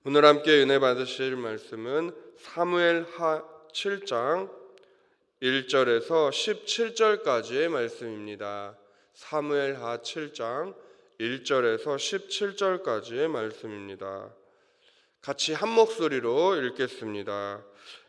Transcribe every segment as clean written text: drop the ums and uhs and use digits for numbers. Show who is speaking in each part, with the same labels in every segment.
Speaker 1: 오늘 함께 은혜 받으실 말씀은 사무엘하 7장 1절에서 17절까지의 말씀입니다. 사무엘하 7장 1절에서 17절까지의 말씀입니다. 같이 한 목소리로 읽겠습니다.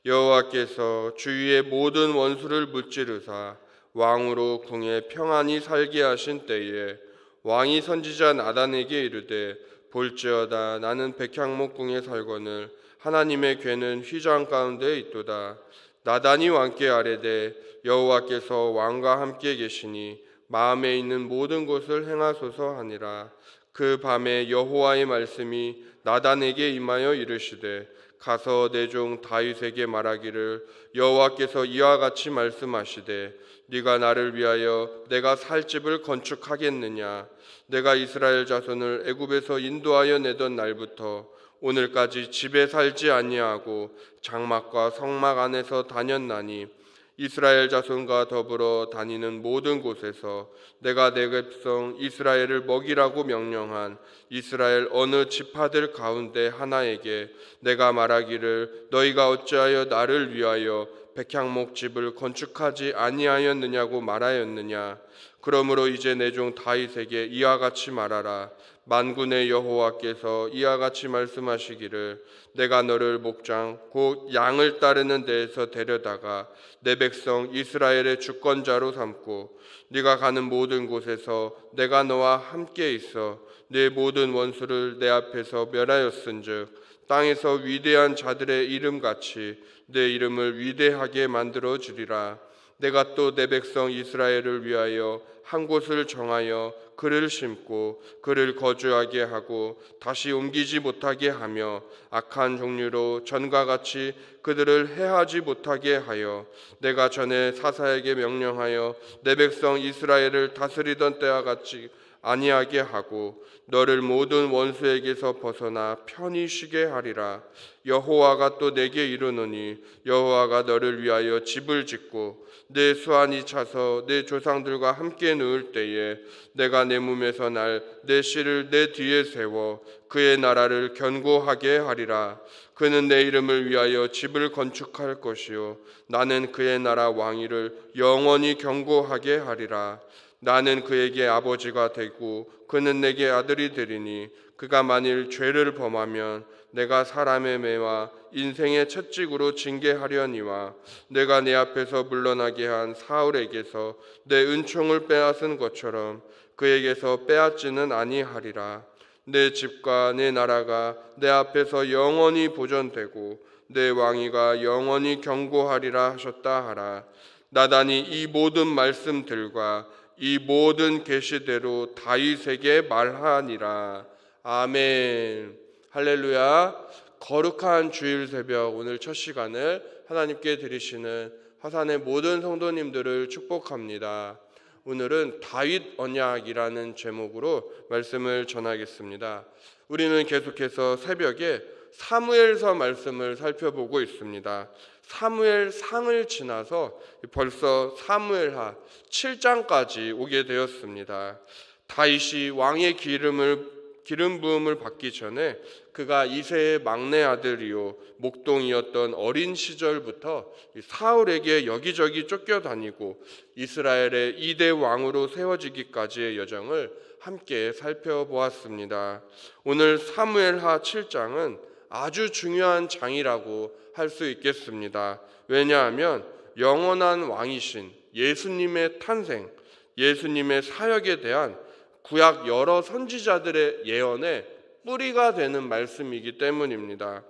Speaker 1: 여호와께서 주위의 모든 원수를 무찌르사 왕으로 궁에 평안히 살게 하신 때에 왕이 선지자 나단에게 이르되 볼지어다 나는 백향목 궁에 살거늘 하나님의 궤는 휘장 가운데 있도다. 나단이 왕께 아뢰되 여호와께서 왕과 함께 계시니 마음에 있는 모든 것을 행하소서 하니라. 그 밤에 여호와의 말씀이 나단에게 임하여 이르시되 가서 내 종 다윗에게 말하기를 여호와께서 이와 같이 말씀하시되 네가 나를 위하여 내가 살 집을 건축하겠느냐. 내가 이스라엘 자손을 애굽에서 인도하여 내던 날부터 오늘까지 집에 살지 아니하고 장막과 성막 안에서 다녔나니 이스라엘 자손과 더불어 다니는 모든 곳에서 내가 내 백성 이스라엘을 먹이라고 명령한 이스라엘 어느 지파들 가운데 하나에게 내가 말하기를 너희가 어찌하여 나를 위하여 백향목 집을 건축하지 아니하였느냐고 말하였느냐. 그러므로 이제 내 종 다윗에게 이와 같이 말하라. 만군의 여호와께서 이와 같이 말씀하시기를 내가 너를 목장 곧 양을 따르는 데에서 데려다가 내 백성 이스라엘의 주권자로 삼고 네가 가는 모든 곳에서 내가 너와 함께 있어 네 모든 원수를 내 앞에서 멸하였은즉 땅에서 위대한 자들의 이름같이 내 이름을 위대하게 만들어 주리라. 내가 또 내 백성 이스라엘을 위하여 한 곳을 정하여 그를 심고 그를 거주하게 하고 다시 옮기지 못하게 하며 악한 종류로 전과 같이 그들을 해하지 못하게 하여 내가 전에 사사에게 명령하여 내 백성 이스라엘을 다스리던 때와 같이 아니하게 하고 너를 모든 원수에게서 벗어나 편히 쉬게 하리라. 여호와가 또 내게 이르노니 여호와가 너를 위하여 집을 짓고 내 수완이 차서 내 조상들과 함께 누울 때에 내가 내 몸에서 날 내 씨를 내 뒤에 세워 그의 나라를 견고하게 하리라. 그는 내 이름을 위하여 집을 건축할 것이요 나는 그의 나라 왕위를 영원히 견고하게 하리라. 나는 그에게 아버지가 되고 그는 내게 아들이 되리니 그가 만일 죄를 범하면 내가 사람의 매와 인생의 채찍으로 징계하려니와 내가 내 앞에서 물러나게 한 사울에게서 내 은총을 빼앗은 것처럼 그에게서 빼앗지는 아니하리라. 내 집과 내 나라가 내 앞에서 영원히 보존되고 내 왕위가 영원히 견고하리라 하셨다 하라. 나단이 이 모든 말씀들과 이 모든 계시대로 다윗에게 말하니라. 아멘. 할렐루야. 거룩한 주일 새벽 오늘 첫 시간을 하나님께 드리시는 화산의 모든 성도님들을 축복합니다. 오늘은 다윗 언약이라는 제목으로 말씀을 전하겠습니다. 우리는 계속해서 새벽에 사무엘서 말씀을 살펴보고 있습니다. 사무엘상을 지나서 벌써 사무엘하 7장까지 오게 되었습니다. 다윗이 왕의 기름 부음을 받기 전에 그가 이새의 막내 아들이요 목동이었던 어린 시절부터 사울에게 여기저기 쫓겨다니고 이스라엘의 2대 왕으로 세워지기까지의 여정을 함께 살펴보았습니다. 오늘 사무엘하 7장은 아주 중요한 장이라고 할 수 있겠습니다. 왜냐하면 영원한 왕이신 예수님의 탄생, 예수님의 사역에 대한 구약 여러 선지자들의 예언의 뿌리가 되는 말씀이기 때문입니다.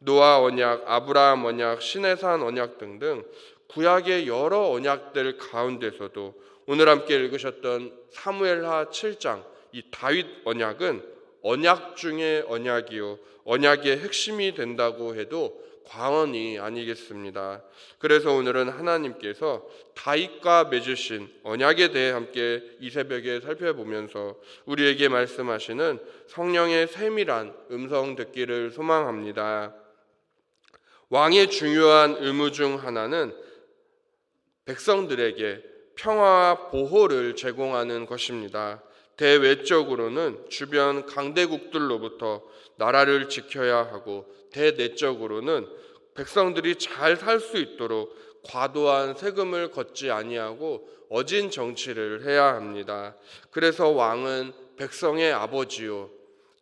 Speaker 1: 노아 언약, 아브라함 언약, 시내산 언약 등등 구약의 여러 언약들 가운데서도 오늘 함께 읽으셨던 사무엘하 7장 이 다윗 언약은 언약 중의 언약이요 언약의 핵심이 된다고 해도 과언이 아니겠습니다. 그래서 오늘은 하나님께서 다윗과 맺으신 언약에 대해 함께 이 새벽에 살펴보면서 우리에게 말씀하시는 성령의 세밀한 음성 듣기를 소망합니다. 왕의 중요한 의무 중 하나는 백성들에게 평화와 보호를 제공하는 것입니다. 대외적으로는 주변 강대국들로부터 나라를 지켜야 하고, 대내적으로는 백성들이 잘 살 수 있도록 과도한 세금을 걷지 아니하고 어진 정치를 해야 합니다. 그래서 왕은 백성의 아버지요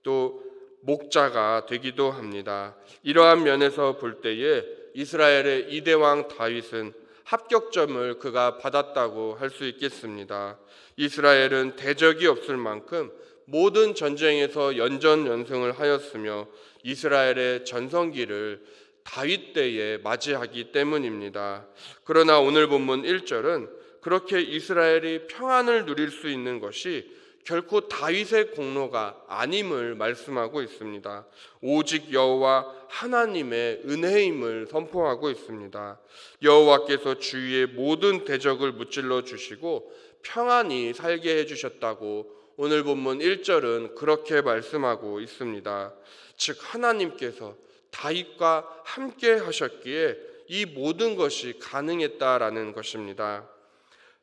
Speaker 1: 또 목자가 되기도 합니다. 이러한 면에서 볼 때에 이스라엘의 이대왕 다윗은 합격점을 그가 받았다고 할 수 있겠습니다. 이스라엘은 대적이 없을 만큼 모든 전쟁에서 연전연승을 하였으며 이스라엘의 전성기를 다윗 때에 맞이하기 때문입니다. 그러나 오늘 본문 1절은 그렇게 이스라엘이 평안을 누릴 수 있는 것이 결코 다윗의 공로가 아님을 말씀하고 있습니다. 오직 여호와 하나님의 은혜임을 선포하고 있습니다. 여호와께서 주위의 모든 대적을 무찔러 주시고 평안히 살게 해주셨다고 오늘 본문 1절은 그렇게 말씀하고 있습니다. 즉 하나님께서 다윗과 함께 하셨기에 이 모든 것이 가능했다라는 것입니다.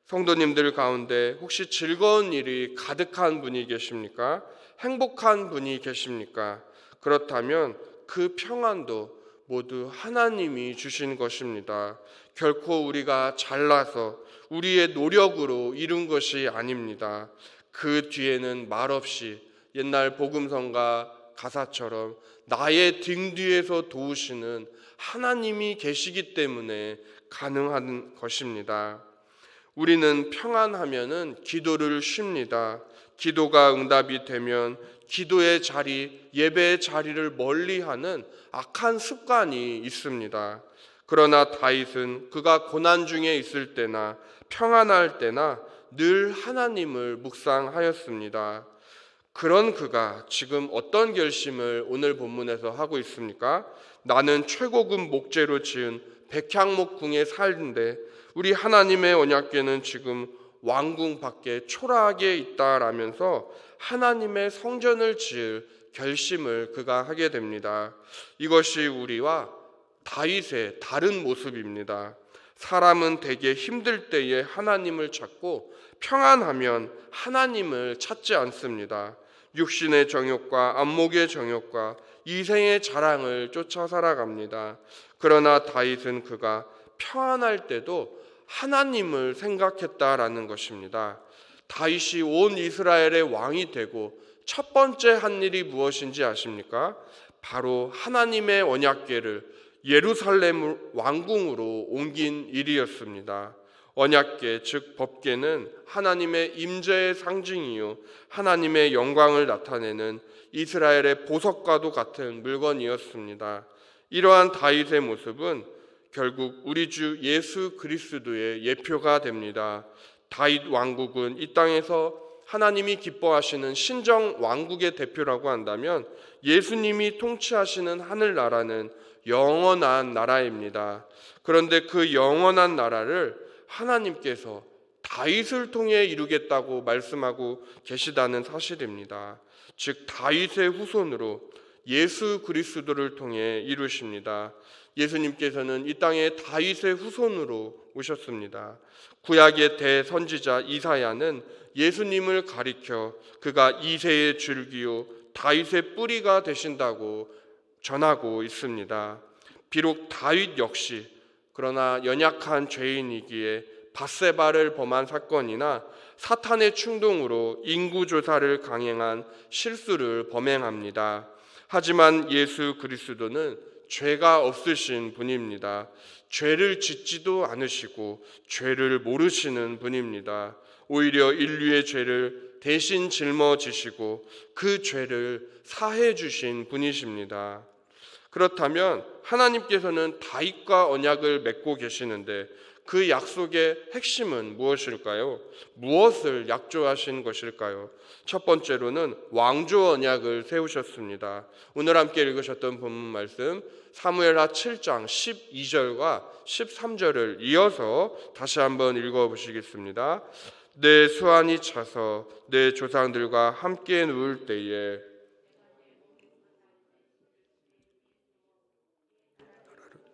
Speaker 1: 성도님들 가운데 혹시 즐거운 일이 가득한 분이 계십니까? 행복한 분이 계십니까? 그렇다면 그 평안도 모두 하나님이 주신 것입니다. 결코 우리가 잘나서 우리의 노력으로 이룬 것이 아닙니다. 그 뒤에는 말없이 옛날 복음성가 가사처럼 나의 등 뒤에서 도우시는 하나님이 계시기 때문에 가능한 것입니다. 우리는 평안하면은 기도를 쉽니다. 기도가 응답이 되면 기도의 자리, 예배의 자리를 멀리하는 악한 습관이 있습니다. 그러나 다윗은 그가 고난 중에 있을 때나 평안할 때나 늘 하나님을 묵상하였습니다. 그런 그가 지금 어떤 결심을 오늘 본문에서 하고 있습니까? 나는 최고급 목재로 지은 백향목 궁에 살는데 우리 하나님의 언약궤는 지금 왕궁 밖에 초라하게 있다라면서 하나님의 성전을 지을 결심을 그가 하게 됩니다. 이것이 우리와 다윗의 다른 모습입니다. 사람은 대개 힘들 때에 하나님을 찾고 평안하면 하나님을 찾지 않습니다. 육신의 정욕과 안목의 정욕과 이생의 자랑을 쫓아 살아갑니다. 그러나 다윗은 그가 평안할 때도 하나님을 생각했다라는 것입니다. 다윗이 온 이스라엘의 왕이 되고 첫 번째 한 일이 무엇인지 아십니까? 바로 하나님의 언약궤를 예루살렘 왕궁으로 옮긴 일이었습니다. 언약궤 즉 법궤는 하나님의 임재의 상징이요 하나님의 영광을 나타내는 이스라엘의 보석과도 같은 물건이었습니다. 이러한 다윗의 모습은 결국 우리 주 예수 그리스도의 예표가 됩니다. 다윗 왕국은 이 땅에서 하나님이 기뻐하시는 신정 왕국의 대표라고 한다면 예수님이 통치하시는 하늘나라는 영원한 나라입니다. 그런데 그 영원한 나라를 하나님께서 다윗을 통해 이루겠다고 말씀하고 계시다는 사실입니다. 즉 다윗의 후손으로 예수 그리스도를 통해 이루십니다. 예수님께서는 이 땅에 다윗의 후손으로 오셨습니다. 구약의 대선지자 이사야는 예수님을 가리켜 그가 이새의 줄기요 다윗의 뿌리가 되신다고 전하고 있습니다. 비록 다윗 역시 그러나 연약한 죄인이기에 밧세바를 범한 사건이나 사탄의 충동으로 인구조사를 강행한 실수를 범행합니다. 하지만 예수 그리스도는 죄가 없으신 분입니다. 죄를 짓지도 않으시고 죄를 모르시는 분입니다. 오히려 인류의 죄를 대신 짊어지시고 그 죄를 사해 주신 분이십니다. 그렇다면 하나님께서는 다윗과 언약을 맺고 계시는데 그 약속의 핵심은 무엇일까요? 무엇을 약조하신 것일까요? 첫 번째로는 왕조 언약을 세우셨습니다. 오늘 함께 읽으셨던 본문 말씀 사무엘하 7장 12절과 13절을 이어서 다시 한번 읽어보시겠습니다. 내 수완이 차서 내 조상들과 함께 누울 때에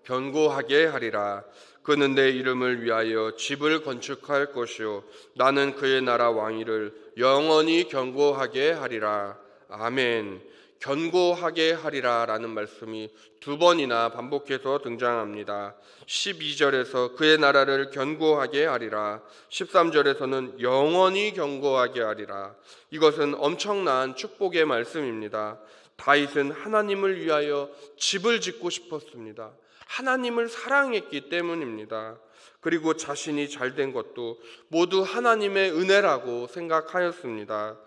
Speaker 1: 견고하게 하리라. 그는 내 이름을 위하여 집을 건축할 것이요 나는 그의 나라 왕위를 영원히 견고하게 하리라. 아멘. 견고하게 하리라 라는 말씀이 두 번이나 반복해서 등장합니다. 12절에서 그의 나라를 견고하게 하리라. 13절에서는 영원히 견고하게 하리라. 이것은 엄청난 축복의 말씀입니다. 다윗은 하나님을 위하여 집을 짓고 싶었습니다. 하나님을 사랑했기 때문입니다. 그리고 자신이 잘된 것도 모두 하나님의 은혜라고 생각하였습니다.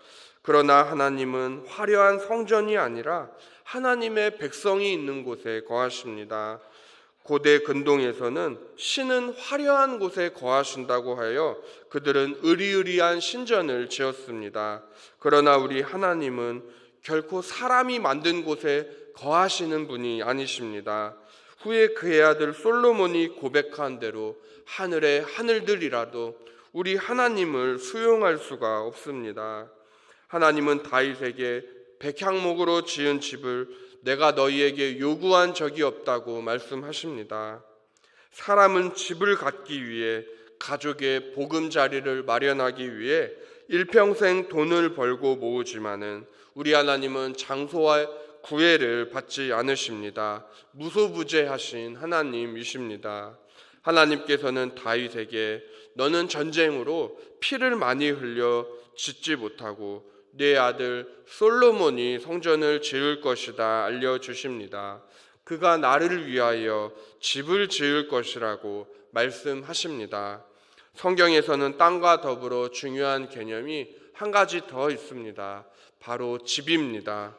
Speaker 1: 그러나 하나님은 화려한 성전이 아니라 하나님의 백성이 있는 곳에 거하십니다. 고대 근동에서는 신은 화려한 곳에 거하신다고 하여 그들은 의리의리한 신전을 지었습니다. 그러나 우리 하나님은 결코 사람이 만든 곳에 거하시는 분이 아니십니다. 후에 그의 아들 솔로몬이 고백한 대로 하늘의 하늘들이라도 우리 하나님을 수용할 수가 없습니다. 하나님은 다윗에게 백향목으로 지은 집을 내가 너희에게 요구한 적이 없다고 말씀하십니다. 사람은 집을 갖기 위해 가족의 보금자리를 마련하기 위해 일평생 돈을 벌고 모으지만은 우리 하나님은 장소와 구애를 받지 않으십니다. 무소부재하신 하나님이십니다. 하나님께서는 다윗에게 너는 전쟁으로 피를 많이 흘려 짓지 못하고 네 아들 솔로몬이 성전을 지을 것이다 알려주십니다. 그가 나를 위하여 집을 지을 것이라고 말씀하십니다. 성경에서는 땅과 더불어 중요한 개념이 한 가지 더 있습니다. 바로 집입니다.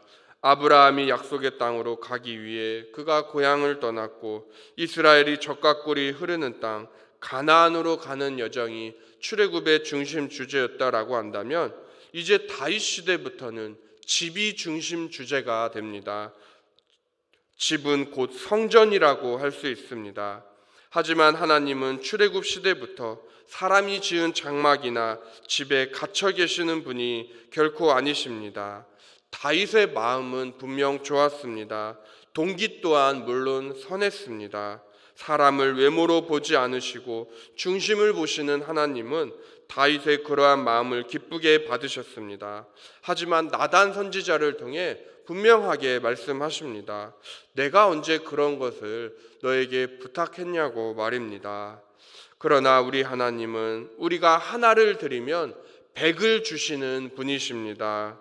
Speaker 1: 아브라함이 약속의 땅으로 가기 위해 그가 고향을 떠났고 이스라엘이 젖과 꿀이 흐르는 땅 가나안으로 가는 여정이 출애굽의 중심 주제였다라고 한다면 이제 다윗 시대부터는 집이 중심 주제가 됩니다. 집은 곧 성전이라고 할 수 있습니다. 하지만 하나님은 출애굽 시대부터 사람이 지은 장막이나 집에 갇혀 계시는 분이 결코 아니십니다. 다윗의 마음은 분명 좋았습니다. 동기 또한 물론 선했습니다. 사람을 외모로 보지 않으시고 중심을 보시는 하나님은 다윗의 그러한 마음을 기쁘게 받으셨습니다. 하지만 나단 선지자를 통해 분명하게 말씀하십니다. 내가 언제 그런 것을 너에게 부탁했냐고 말입니다. 그러나 우리 하나님은 우리가 하나를 드리면 100을 주시는 분이십니다.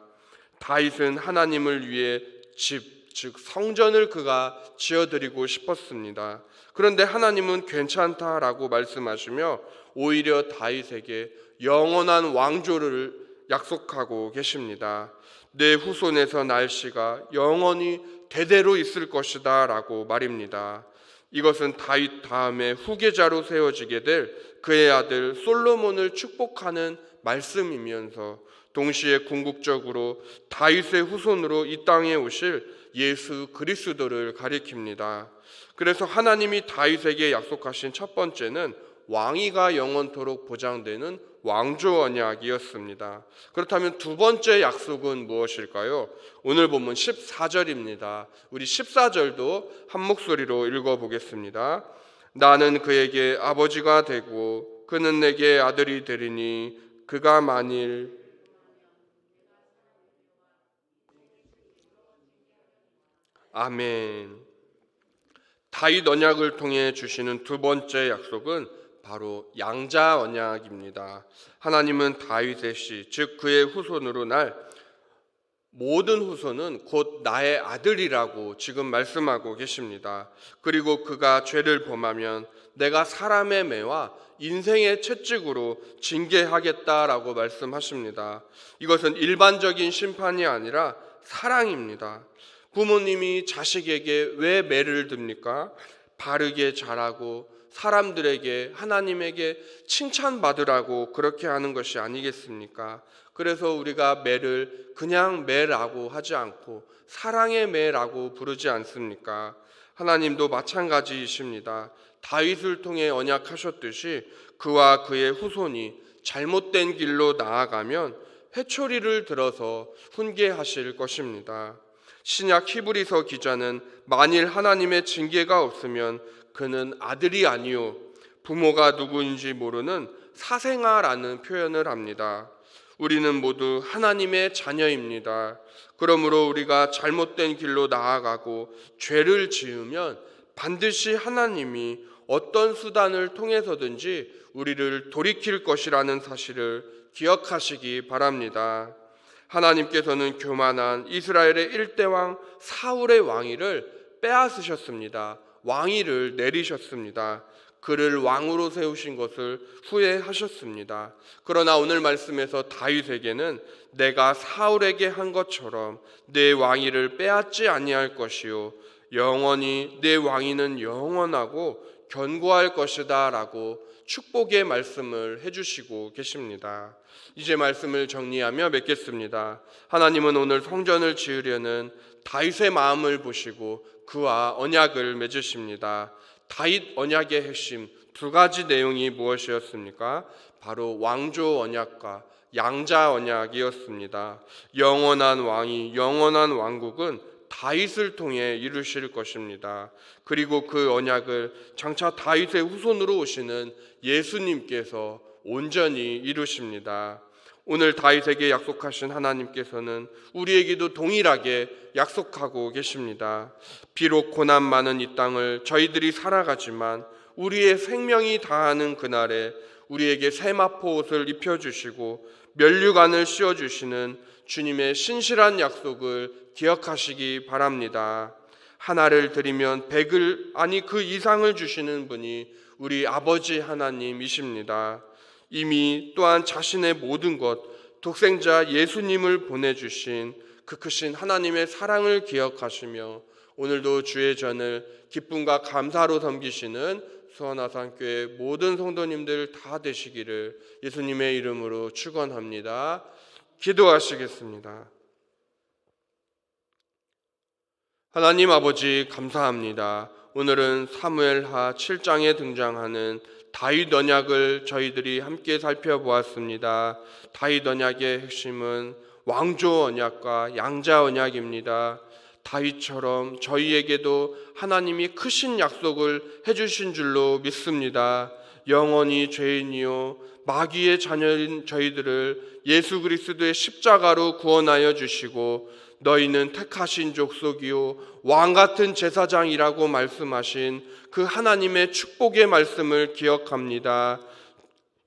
Speaker 1: 다윗은 하나님을 위해 집, 즉 성전을 그가 지어드리고 싶었습니다. 그런데 하나님은 괜찮다라고 말씀하시며 오히려 다윗에게 영원한 왕조를 약속하고 계십니다. 내 후손에서 날 씨가 영원히 대대로 있을 것이다 라고 말입니다. 이것은 다윗 다음에 후계자로 세워지게 될 그의 아들 솔로몬을 축복하는 말씀이면서 동시에 궁극적으로 다윗의 후손으로 이 땅에 오실 예수 그리스도를 가리킵니다. 그래서 하나님이 다윗에게 약속하신 첫 번째는 왕위가 영원토록 보장되는 왕조 언약이었습니다. 그렇다면 두 번째 약속은 무엇일까요? 오늘 본문 14절입니다. 우리 14절도 한 목소리로 읽어보겠습니다. 나는 그에게 아버지가 되고 그는 내게 아들이 되리니 그가 만일 아멘. 다윗 언약을 통해 주시는 두 번째 약속은 바로 양자 언약입니다. 하나님은 다윗의 씨, 즉 그의 후손으로 날 모든 후손은 곧 나의 아들이라고 지금 말씀하고 계십니다. 그리고 그가 죄를 범하면 내가 사람의 매와 인생의 채찍으로 징계하겠다라고 말씀하십니다. 이것은 일반적인 심판이 아니라 사랑입니다. 부모님이 자식에게 왜 매를 듭니까? 바르게 자라고 사람들에게 하나님에게 칭찬받으라고 그렇게 하는 것이 아니겠습니까? 그래서 우리가 매를 그냥 매라고 하지 않고 사랑의 매라고 부르지 않습니까? 하나님도 마찬가지이십니다. 다윗을 통해 언약하셨듯이 그와 그의 후손이 잘못된 길로 나아가면 회초리를 들어서 훈계하실 것입니다. 신약 히브리서 기자는 만일 하나님의 징계가 없으면 그는 아들이 아니요 부모가 누구인지 모르는 사생아라는 표현을 합니다. 우리는 모두 하나님의 자녀입니다. 그러므로 우리가 잘못된 길로 나아가고 죄를 지으면 반드시 하나님이 어떤 수단을 통해서든지 우리를 돌이킬 것이라는 사실을 기억하시기 바랍니다. 하나님께서는 교만한 이스라엘의 1대 왕 사울의 왕위를 빼앗으셨습니다. 왕위를 내리셨습니다. 그를 왕으로 세우신 것을 후회하셨습니다. 그러나 오늘 말씀에서 다윗에게는 내가 사울에게 한 것처럼 내 왕위를 빼앗지 아니할 것이요 영원히 내 왕위는 영원하고 견고할 것이다 라고 축복의 말씀을 해주시고 계십니다. 이제 말씀을 정리하며 맺겠습니다. 하나님은 오늘 성전을 지으려는 다윗의 마음을 보시고 그와 언약을 맺으십니다. 다윗 언약의 핵심 두 가지 내용이 무엇이었습니까? 바로 왕조 언약과 양자 언약이었습니다. 영원한 왕이 영원한 왕국은 다윗을 통해 이루실 것입니다. 그리고 그 언약을 장차 다윗의 후손으로 오시는 예수님께서 온전히 이루십니다. 오늘 다윗에게 약속하신 하나님께서는 우리에게도 동일하게 약속하고 계십니다. 비록 고난 많은 이 땅을 저희들이 살아가지만 우리의 생명이 다하는 그날에 우리에게 세마포 옷을 입혀주시고 면류관을 씌워주시는 주님의 신실한 약속을 기억하시기 바랍니다. 하나를 드리면 100을 아니 그 이상을 주시는 분이 우리 아버지 하나님이십니다. 이미 또한 자신의 모든 것 독생자 예수님을 보내주신 그 크신 하나님의 사랑을 기억하시며 오늘도 주의 전을 기쁨과 감사로 섬기시는 수원아산교회 모든 성도님들 다 되시기를 예수님의 이름으로 축원합니다. 기도하시겠습니다. 하나님 아버지 감사합니다. 오늘은 사무엘하 7장에 등장하는 다윗 언약을 저희들이 함께 살펴보았습니다. 다윗 언약의 핵심은 왕조 언약과 양자 언약입니다. 다윗처럼 저희에게도 하나님이 크신 약속을 해주신 줄로 믿습니다. 영원히 죄인이요 마귀의 자녀인 저희들을 예수 그리스도의 십자가로 구원하여 주시고 너희는 택하신 족속이요 왕같은 제사장이라고 말씀하신 그 하나님의 축복의 말씀을 기억합니다.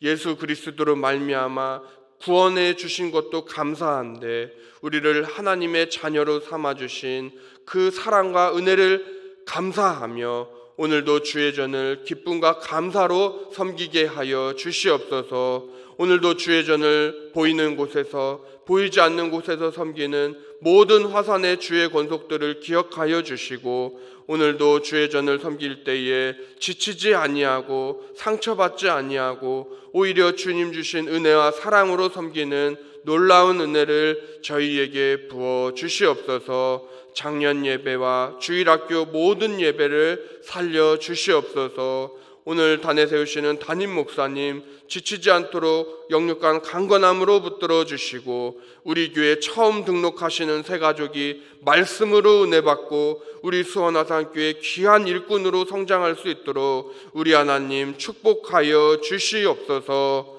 Speaker 1: 예수 그리스도로 말미암아 구원해 주신 것도 감사한데 우리를 하나님의 자녀로 삼아 주신 그 사랑과 은혜를 감사하며 오늘도 주의 전을 기쁨과 감사로 섬기게 하여 주시옵소서. 오늘도 주의 전을 보이는 곳에서 보이지 않는 곳에서 섬기는 모든 화산의 주의 권속들을 기억하여 주시고 오늘도 주의 전을 섬길 때에 지치지 아니하고 상처받지 아니하고 오히려 주님 주신 은혜와 사랑으로 섬기는 놀라운 은혜를 저희에게 부어 주시옵소서. 작년 예배와 주일학교 모든 예배를 살려 주시옵소서. 오늘 단에 세우시는 담임 목사님 지치지 않도록 영육간 강건함으로 붙들어 주시고 우리 교회 처음 등록하시는 새 가족이 말씀으로 은혜 받고 우리 수원아산교회 귀한 일꾼으로 성장할 수 있도록 우리 하나님 축복하여 주시옵소서.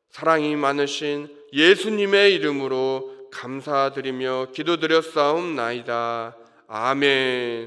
Speaker 1: 사랑이 많으신 예수님의 이름으로 감사드리며 기도드렸사옵나이다. 아멘.